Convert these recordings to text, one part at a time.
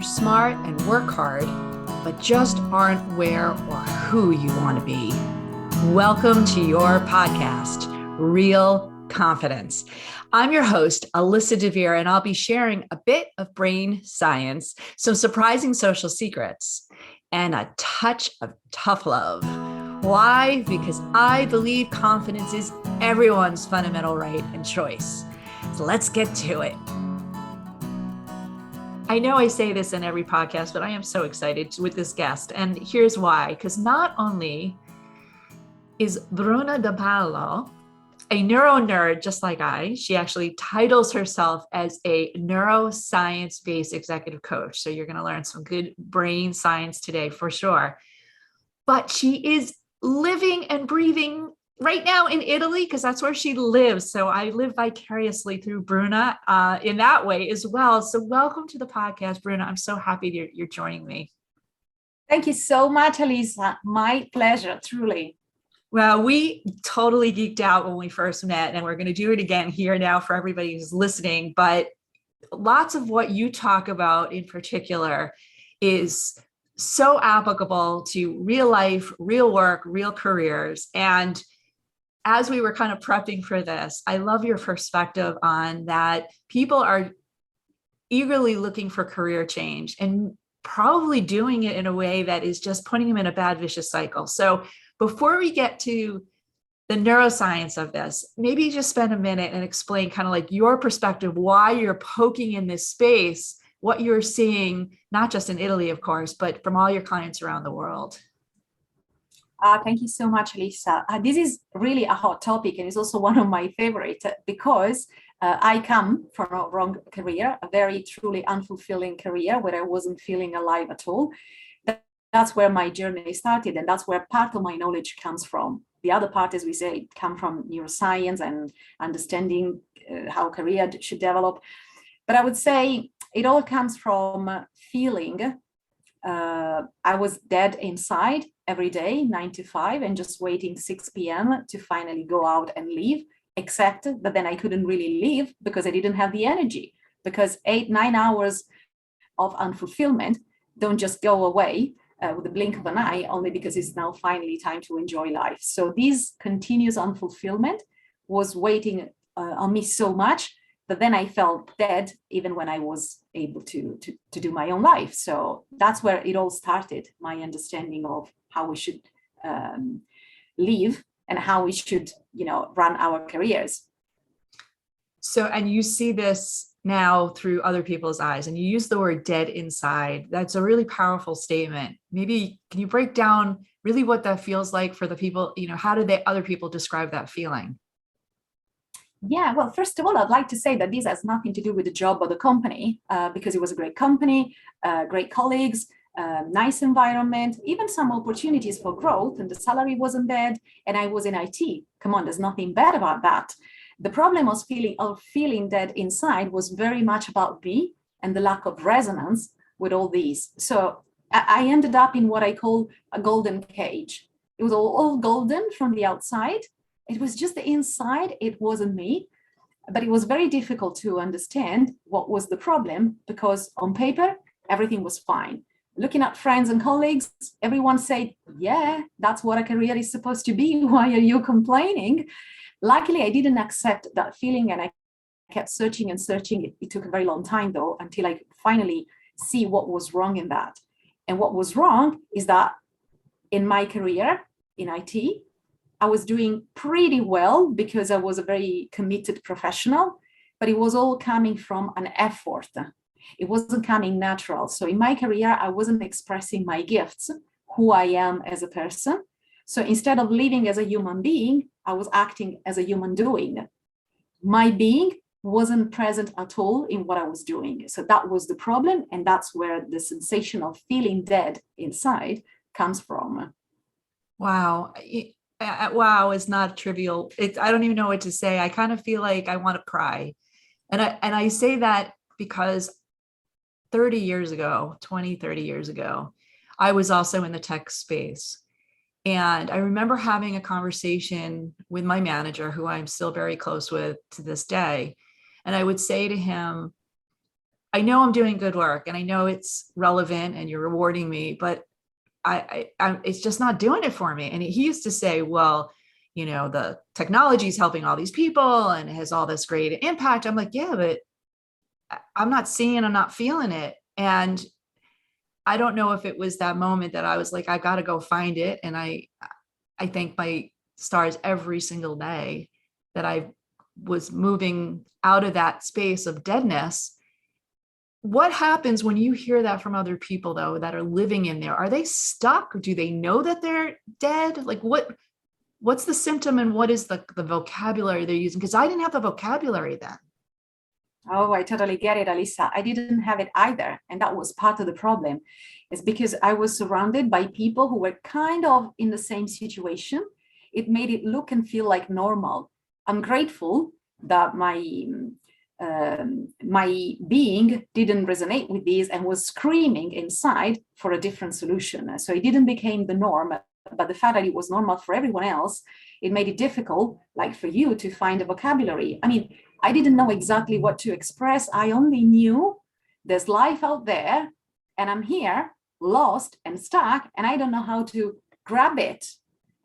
smart and work hard, but just aren't where or who you want to be. Welcome to your podcast, Real Confidence. I'm your host, Alyssa DeVere, and I'll be sharing a bit of brain science, some surprising social secrets, and a touch of tough love. Why? Because I believe confidence is everyone's fundamental right and choice. So let's get to it. I know I say this in every podcast, but I am so excited with this guest. And here's why. Because not only is Bruna de Palo a neuro nerd just like she actually titles herself as a neuroscience-based executive coach. So you're going to learn some good brain science today for sure. But she is living and breathing right now in Italy because that's where she lives. So I live vicariously through Bruna in that way as well. So welcome to the podcast, Bruna. I'm so happy you're joining me. Thank you so much, Alisa. My pleasure, truly. Well, we totally geeked out when we first met, and we're going to do it again here now for everybody who's listening. But lots of what you talk about in particular is so applicable to real life, real work, real careers. And as we were kind of prepping for this, I love your perspective on that people are eagerly looking for career change and probably doing it in a way that is just putting them in a bad, vicious cycle. So before we get to the neuroscience of this, maybe just spend a minute and explain kind of like your perspective, why you're poking in this space, what you're seeing, not just in Italy, of course, but from all your clients around the world. Thank you so much, Lisa. This is really a hot topic, and it's also one of my favorite because I come from a wrong career, a very truly unfulfilling career where I wasn't feeling alive at all. That's where my journey started, and that's where part of my knowledge comes from. The other part, as we say, come from neuroscience and understanding how career should develop. But I would say it all comes from feeling I was dead inside every day, 9 to 5, and just waiting 6 p.m. to finally go out and leave, except that then I couldn't really leave because I didn't have the energy, because 8-9 hours of unfulfillment don't just go away with the blink of an eye, only because it's now finally time to enjoy life. So this continuous unfulfillment was waiting on me so much that then I felt dead even when I was able to do my own life. So that's where it all started, my understanding of how we should live and how we should, run our careers. So, and you see this now through other people's eyes, and you use the word dead inside. That's a really powerful statement. Maybe can you break down really what that feels like for the people, how do other people describe that feeling? Yeah, well, first of all, I'd like to say that this has nothing to do with the job or the company, because it was a great company, great colleagues, nice environment, even some opportunities for growth, and the salary wasn't bad, and I was in IT. Come on, there's nothing bad about that. The problem was feeling dead inside was very much about me and the lack of resonance with all these. So I ended up in what I call a golden cage. It was all golden from the outside. It was just the inside. It wasn't me, but it was very difficult to understand what was the problem, because on paper, everything was fine. Looking at friends and colleagues, everyone said, yeah, that's what a career is supposed to be. Why are you complaining? Luckily, I didn't accept that feeling, and I kept searching and searching. It took a very long time, though, until I finally see what was wrong in that. And what was wrong is that in my career in IT, I was doing pretty well because I was a very committed professional, but it was all coming from an effort. It wasn't coming natural. So in my career, I wasn't expressing my gifts, who I am as a person. So instead of living as a human being, I was acting as a human doing. My being wasn't present at all in what I was doing. So that was the problem. And that's where the sensation of feeling dead inside comes from. Wow. Wow is not trivial. I don't even know what to say. I kind of feel like I want to cry. And I say that because 30 years ago, 30 years ago, I was also in the tech space. And I remember having a conversation with my manager, who I'm still very close with to this day. And I would say to him, I know I'm doing good work and I know it's relevant and you're rewarding me, but it's just not doing it for me. And he used to say, well, the technology is helping all these people and it has all this great impact. I'm like, yeah, but I'm not seeing, I'm not feeling it. And I don't know if it was that moment that I was like, I got to go find it. And I thank my stars every single day that I was moving out of that space of deadness. What happens when you hear that from other people though, that are living in there? Are they stuck, or do they know that they're dead? Like what's the symptom and what is the vocabulary they're using? Because I didn't have the vocabulary then. Oh, I totally get it, Alisa. I didn't have it either. And that was part of the problem. It's because I was surrounded by people who were kind of in the same situation. It made it look and feel like normal. I'm grateful that my being didn't resonate with these and was screaming inside for a different solution. So it didn't become the norm, but the fact that it was normal for everyone else, it made it difficult, like for you, to find a vocabulary. I mean, I didn't know exactly what to express. I only knew there's life out there and I'm here lost and stuck and I don't know how to grab it.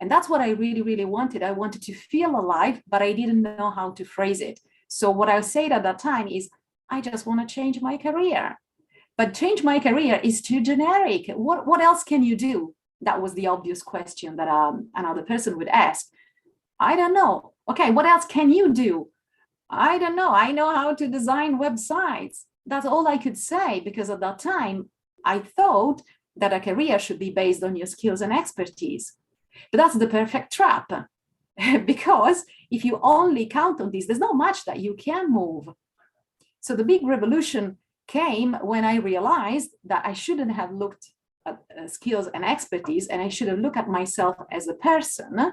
And that's what I really, really wanted. I wanted to feel alive, but I didn't know how to phrase it. So what I said at that time is, I just want to change my career. But change my career is too generic. What else can you do? That was the obvious question that another person would ask. I don't know. Okay, what else can you do? I don't know. I know how to design websites. That's all I could say, because at that time, I thought that a career should be based on your skills and expertise. But that's the perfect trap. Because if you only count on this, there's not much that you can move. So the big revolution came when I realized that I shouldn't have looked at skills and expertise, and I should have looked at myself as a person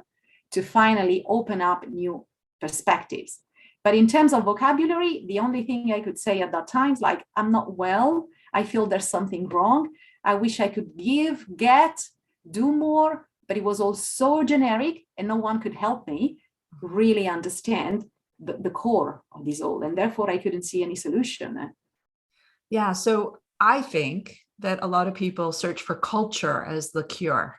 to finally open up new perspectives. But in terms of vocabulary, the only thing I could say at that time is like, I'm not well. I feel there's something wrong. I wish I could give, get, do more, but it was all so generic and no one could help me really understand the core of this all. And therefore I couldn't see any solution. Yeah. So I think that a lot of people search for culture as the cure,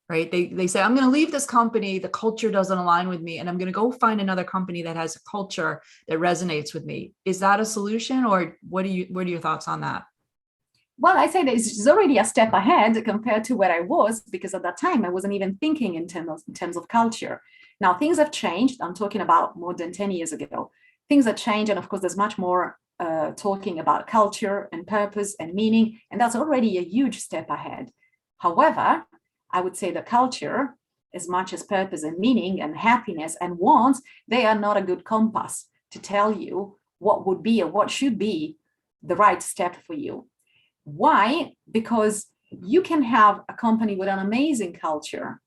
right? They say, I'm going to leave this company. The culture doesn't align with me. And I'm going to go find another company that has a culture that resonates with me. Is that a solution, or what are your thoughts on that? Well, I say that it's already a step ahead compared to where I was, because at that time I wasn't even thinking in terms of culture. Now things have changed. I'm talking about more than 10 years ago. Things have changed. And of course, there's much more talking about culture and purpose and meaning. And that's already a huge step ahead. However, I would say the culture, as much as purpose and meaning and happiness and wants, they are not a good compass to tell you what would be or what should be the right step for you. Why? Because you can have a company with an amazing culture.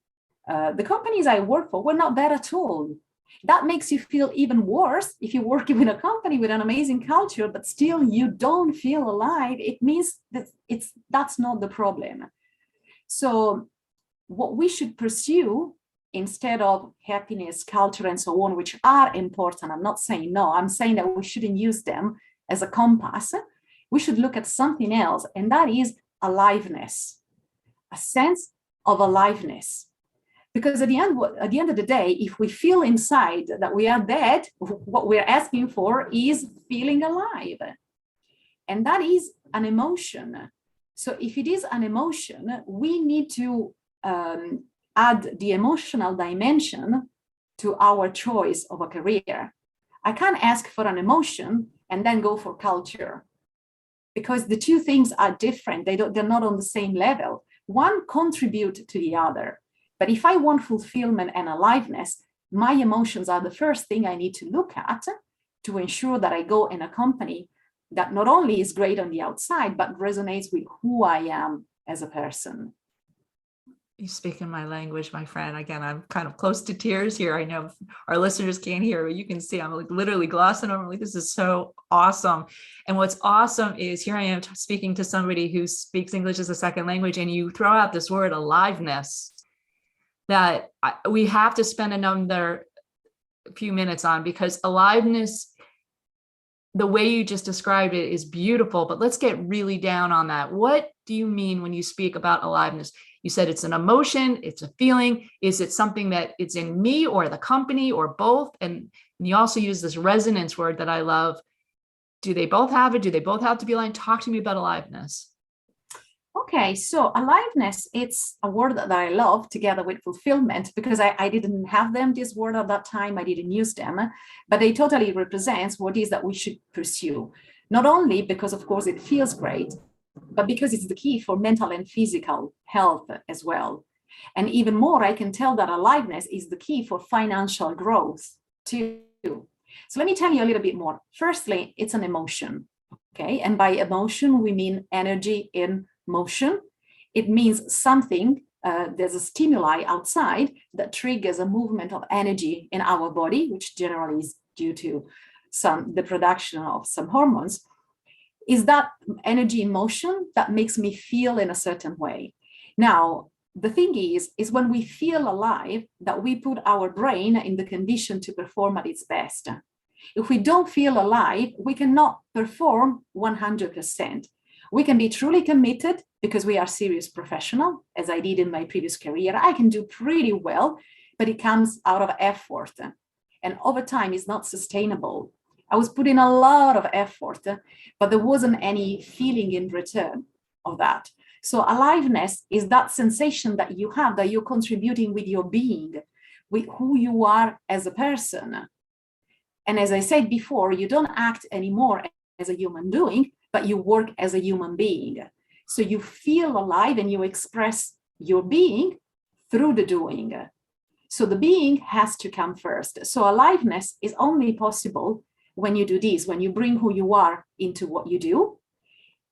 The companies I work for were not bad at all. That makes you feel even worse if you're working with a company with an amazing culture, but still you don't feel alive. It means that that's not the problem. So what we should pursue, instead of happiness, culture, and so on, which are important, I'm not saying no, I'm saying that we shouldn't use them as a compass. We should look at something else, and that is aliveness, a sense of aliveness. Because at the end of the day, if we feel inside that we are dead, what we're asking for is feeling alive. And that is an emotion. So if it is an emotion, we need to add the emotional dimension to our choice of a career. I can't ask for an emotion and then go for culture, because the two things are different. They're not on the same level. One contributes to the other. But if I want fulfillment and aliveness, my emotions are the first thing I need to look at to ensure that I go in a company that not only is great on the outside, but resonates with who I am as a person. You speak in my language, my friend. Again, I'm kind of close to tears here. I know our listeners can't hear, but you can see I'm like literally glossing over. Like, this is so awesome. And what's awesome is here I am speaking to somebody who speaks English as a second language, and you throw out this word aliveness that we have to spend another few minutes on, because aliveness the way you just described it is beautiful, but let's get really down on that. What do you mean when you speak about aliveness? You said it's an emotion, it's a feeling. Is it something that it's in me or the company or both? And you also use this resonance word that I love. Do they both have it? Do they both have to be aligned? Talk to me about aliveness. Okay, so aliveness, it's a word that I love together with fulfillment, because I didn't have them, this word at that time, I didn't use them, but they totally represents what is that we should pursue. Not only because, of course, it feels great, but because it's the key for mental and physical health as well. And even more, I can tell that aliveness is the key for financial growth too. So let me tell you a little bit more. Firstly, it's an emotion, okay? And by emotion, we mean energy in motion. It means something, there's a stimuli outside that triggers a movement of energy in our body, which generally is due to the production of some hormones. Is that energy in motion that makes me feel in a certain way. Now, the thing is when we feel alive, that we put our brain in the condition to perform at its best. If we don't feel alive, we cannot perform 100%. We can be truly committed because we are serious professional, as I did in my previous career. I can do pretty well, but it comes out of effort. And over time, it's not sustainable. I was putting a lot of effort, but there wasn't any feeling in return of that. So aliveness is that sensation that you have, that you're contributing with your being, with who you are as a person. And as I said before, you don't act anymore as a human doing, but you work as a human being. So you feel alive and you express your being through the doing. So the being has to come first. So aliveness is only possible when you do this, when you bring who you are into what you do.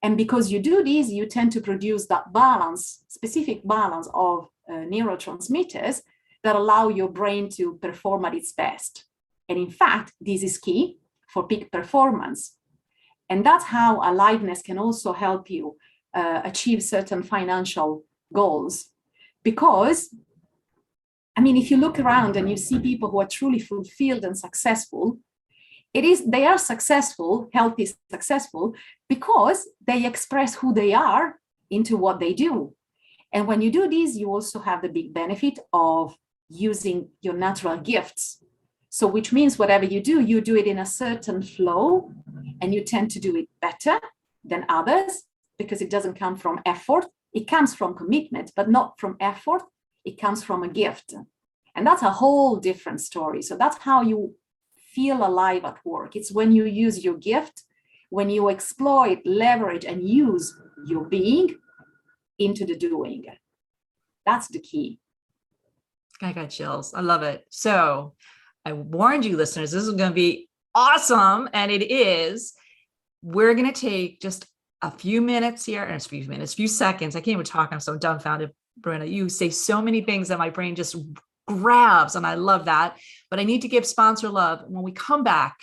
And because you do this, you tend to produce that balance, specific balance of neurotransmitters that allow your brain to perform at its best. And in fact, this is key for peak performance. And that's how aliveness can also help you achieve certain financial goals. Because, I mean, if you look around and you see people who are truly fulfilled and successful, they are successful, healthy, successful, because they express who they are into what they do. And when you do this, you also have the big benefit of using your natural gifts. So which means whatever you do it in a certain flow, and you tend to do it better than others because it doesn't come from effort. It comes from commitment, but not from effort. It comes from a gift. And that's a whole different story. So that's how you feel alive at work. It's when you use your gift, when you exploit, leverage, and use your being into the doing. That's the key. I got chills. I love it. So I warned you, listeners, this is going to be awesome. And it is. We're going to take just a few minutes here, and a few seconds. I can't even talk. I'm so dumbfounded, Bruna. You say so many things that my brain just grabs, and I love that. But I need to give sponsor love. When we come back,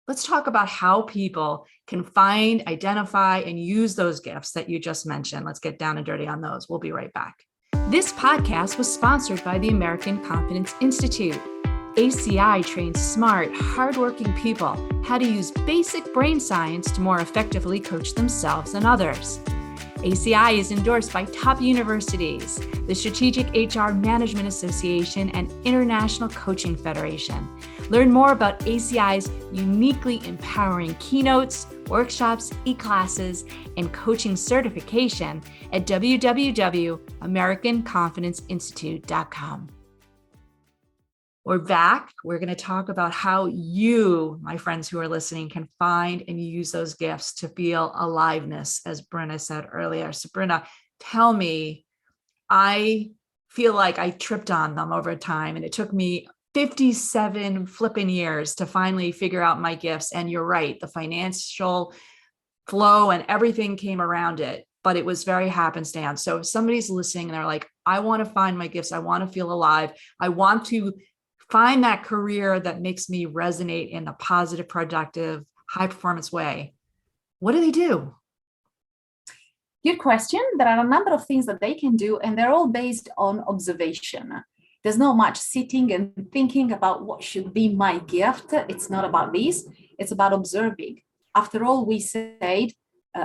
let's talk about how people can find, identify, and use those gifts that you just mentioned. Let's get down and dirty on those. We'll be right back. This podcast was sponsored by the American Confidence Institute. ACI trains smart, hardworking people how to use basic brain science to more effectively coach themselves and others. ACI is endorsed by top universities, the Strategic HR Management Association, and International Coaching Federation. Learn more about ACI's uniquely empowering keynotes, workshops, e-classes, and coaching certification at www.americanconfidenceinstitute.com. We're back. We're going to talk about how you, my friends who are listening, can find and use those gifts to feel aliveness, as Bruna said earlier. So Bruna, tell me, I feel like I tripped on them over time, and it took me 57 flipping years to finally figure out my gifts. And you're right, the financial flow and everything came around it, but it was very happenstance. So if somebody's listening and they're like, I want to find my gifts, I want to feel alive, I want to find that career that makes me resonate in a positive, productive, high performance way, what do they do? Good question. There are a number of things that they can do, and they're all based on observation. There's not much sitting and thinking about what should be my gift. It's not about this. It's about observing. After all, we said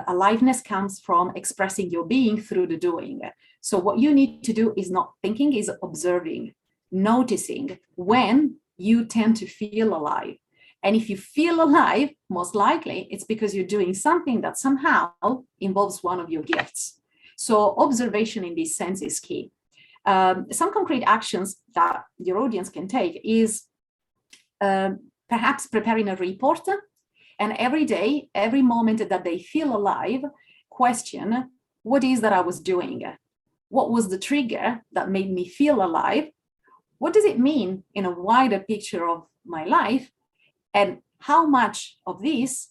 aliveness comes from expressing your being through the doing. So what you need to do is not thinking, is observing, noticing when you tend to feel alive. And if you feel alive, most likely it's because you're doing something that somehow involves one of your gifts. So observation in this sense is key. Some concrete actions that your audience can take is perhaps preparing a report, and every day, every moment that they feel alive, question, what is that I was doing? What was the trigger that made me feel alive? What does it mean in a wider picture of my life? And how much of this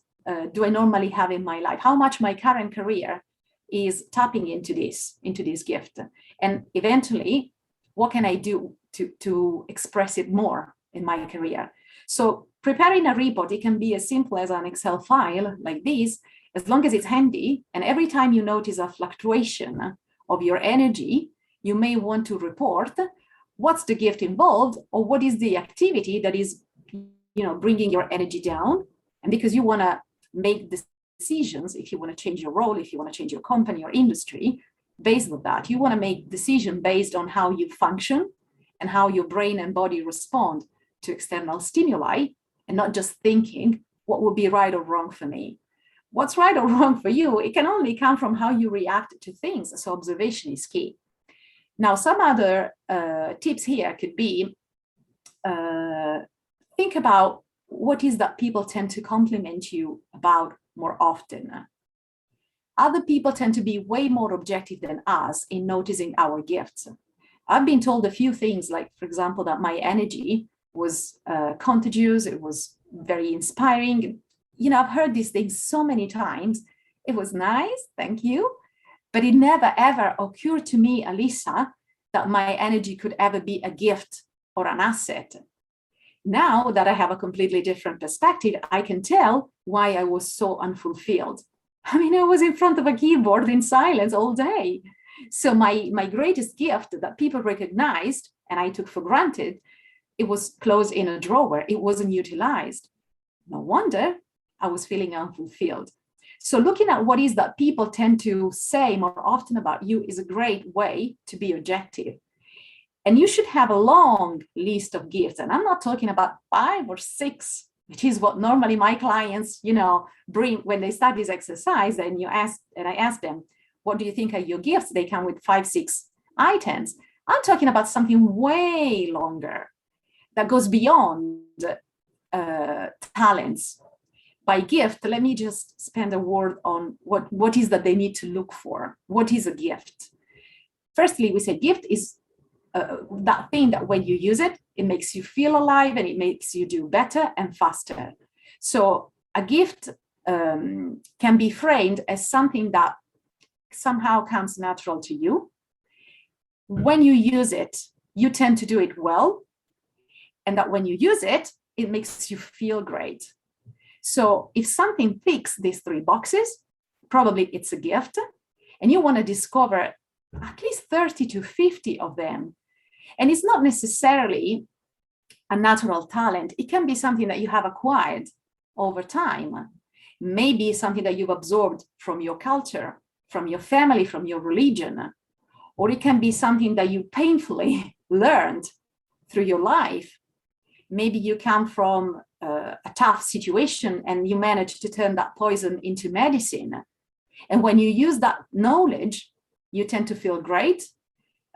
do I normally have in my life? How much my current career is tapping into this gift? And eventually, what can I do to express it more in my career? So preparing a report, it can be as simple as an Excel file like this, as long as it's handy. And every time you notice a fluctuation of your energy, you may want to report what's the gift involved, or what is the activity that is, bringing your energy down. And because you want to make decisions, if you want to change your role, if you want to change your company or industry, based on that, you want to make decision based on how you function and how your brain and body respond to external stimuli, and not just thinking what would be right or wrong for me. What's right or wrong for you, it can only come from how you react to things. So observation is key. Now, some other tips here could be, think about what is that people tend to compliment you about more often. Other people tend to be way more objective than us in noticing our gifts. I've been told a few things, like, for example, that my energy was contagious, it was very inspiring. I've heard these things so many times. It was nice, thank you. But it never, ever occurred to me, Alisa, that my energy could ever be a gift or an asset. Now that I have a completely different perspective, I can tell why I was so unfulfilled. I was in front of a keyboard in silence all day. So my greatest gift that people recognized and I took for granted, it was closed in a drawer. It wasn't utilized. No wonder I was feeling unfulfilled. So looking at what is that people tend to say more often about you is a great way to be objective. And you should have a long list of gifts. And I'm not talking about 5 or 6, which is what normally my clients, bring when they start this exercise. And I ask them, what do you think are your gifts? They come with 5, 6 items. I'm talking about something way longer that goes beyond talents. By gift, let me just spend a word on what is that they need to look for. What is a gift? Firstly, we say gift is that thing that when you use it, it makes you feel alive and it makes you do better and faster. So a gift can be framed as something that somehow comes natural to you. When you use it, you tend to do it well. And that when you use it, it makes you feel great. So if something ticks these 3 boxes, probably it's a gift. And you want to discover at least 30 to 50 of them. And it's not necessarily a natural talent. It can be something that you have acquired over time. Maybe something that you've absorbed from your culture, from your family, from your religion. Or it can be something that you painfully learned through your life. Maybe you come from a tough situation and you manage to turn that poison into medicine. And when you use that knowledge, you tend to feel great.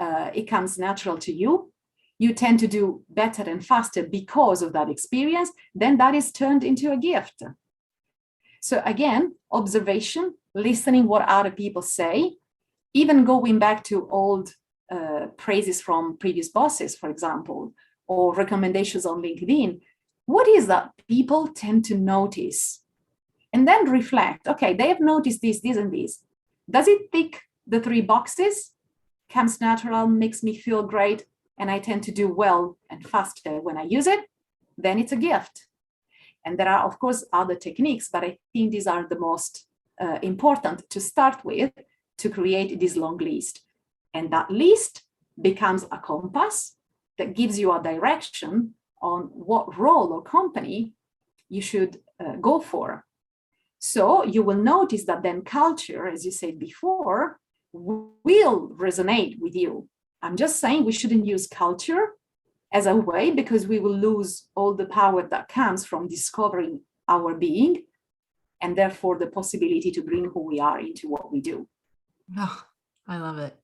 It comes natural to you. You tend to do better and faster because of that experience. Then that is turned into a gift. So again, observation, listening what other people say, even going back to old praises from previous bosses, for example, or recommendations on LinkedIn. What is that people tend to notice? And then reflect, okay, they have noticed this, this, and this. Does it tick the 3 boxes? Comes natural, makes me feel great, and I tend to do well and faster when I use it? Then it's a gift. And there are, of course, other techniques, but I think these are the most important to start with to create this long list. And that list becomes a compass that gives you a direction on what role or company you should go for. So you will notice that then culture, as you said before, will resonate with you. I'm just saying we shouldn't use culture as a way, because we will lose all the power that comes from discovering our being, and therefore the possibility to bring who we are into what we do. Oh, I love it.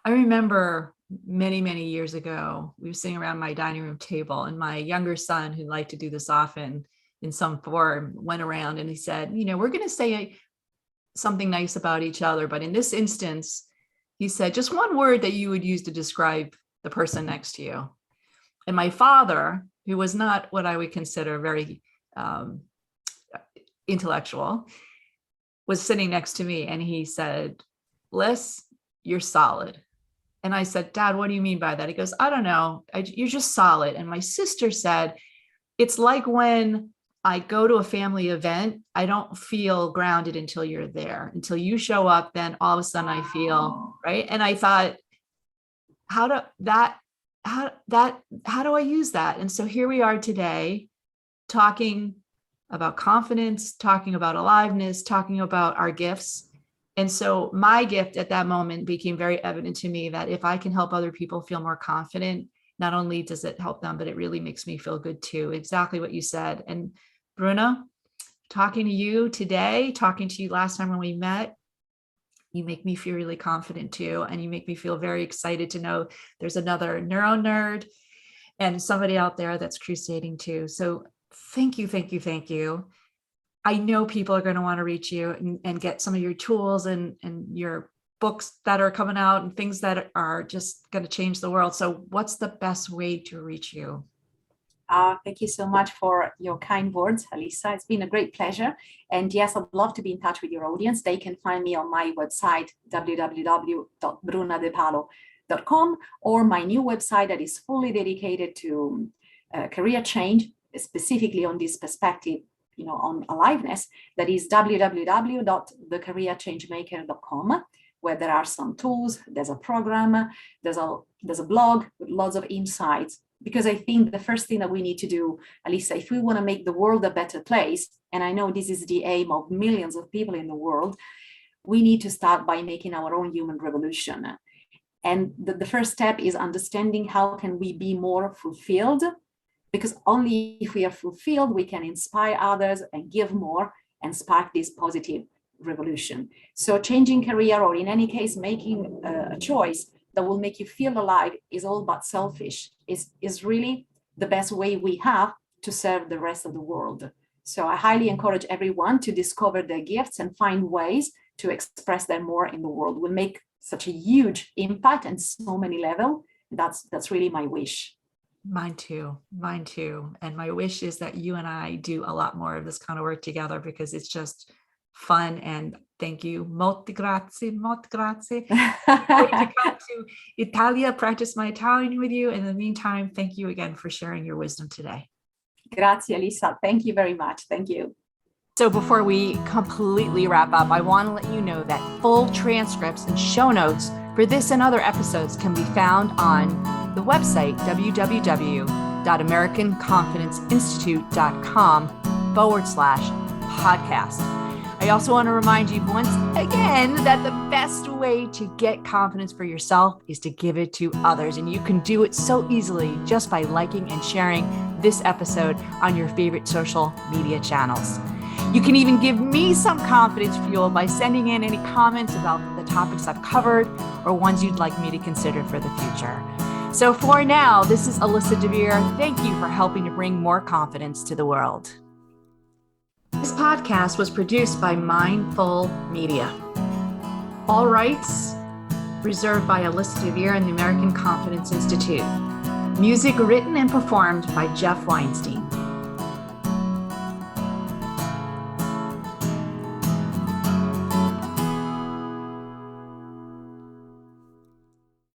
I remember many, many years ago, we were sitting around my dining room table, and my younger son, who liked to do this often in some form, went around and he said, we're going to say something nice about each other. But in this instance, he said, just one word that you would use to describe the person next to you. And my father, who was not what I would consider very intellectual, was sitting next to me, and he said, Liz, you're solid. And I said, Dad, what do you mean by that? He goes, I don't know. You're just solid. And my sister said, it's like when I go to a family event, I don't feel grounded until you're there. Until you show up, then all of a sudden I feel, right? And I thought, how do I use that? And so here we are today, talking about confidence, talking about aliveness, talking about our gifts. And so my gift at that moment became very evident to me that if I can help other people feel more confident, not only does it help them, but it really makes me feel good too. Exactly what you said. And Bruna, talking to you today, talking to you last time when we met, you make me feel really confident too. And you make me feel very excited to know there's another neuro nerd and somebody out there that's crusading too. So thank you, thank you, thank you. I know people are going to want to reach you and get some of your tools and your books that are coming out and things that are just going to change the world. So what's the best way to reach you? Thank you so much for your kind words, Alisa. It's been a great pleasure. And yes, I'd love to be in touch with your audience. They can find me on my website, www.brunadepalo.com, or my new website that is fully dedicated to career change, specifically on this perspective, on aliveness, that is www.thecareerchangemaker.com, where there are some tools, there's a program, there's a blog with lots of insights. Because I think the first thing that we need to do, Alisa, if we want to make the world a better place, and I know this is the aim of millions of people in the world, we need to start by making our own human revolution. And the first step is understanding how can we be more fulfilled, because only if we are fulfilled, we can inspire others and give more and spark this positive revolution. So changing career, or in any case, making a choice that will make you feel alive is all but selfish, is really the best way we have to serve the rest of the world. So I highly encourage everyone to discover their gifts and find ways to express them more in the world. Will make such a huge impact on so many levels. That's really my wish. Mine too. And my wish is that you and I do a lot more of this kind of work together, because it's just fun. And thank you. Molte grazie. I'm going to come to Italia, practice my Italian with you. In the meantime, thank you again for sharing your wisdom today. Grazie, Alisa. Thank you very much. Thank you. So before we completely wrap up, I want to let you know that full transcripts and show notes for this and other episodes can be found on the website, www.americanconfidenceinstitute.com/podcast. I also want to remind you once again that the best way to get confidence for yourself is to give it to others. And you can do it so easily just by liking and sharing this episode on your favorite social media channels. You can even give me some confidence fuel by sending in any comments about the topics I've covered or ones you'd like me to consider for the future. So for now, this is Alyssa DeVere. Thank you for helping to bring more confidence to the world. This podcast was produced by Mindful Media. All rights reserved by Alyssa DeVere and the American Confidence Institute. Music written and performed by Jeff Weinstein.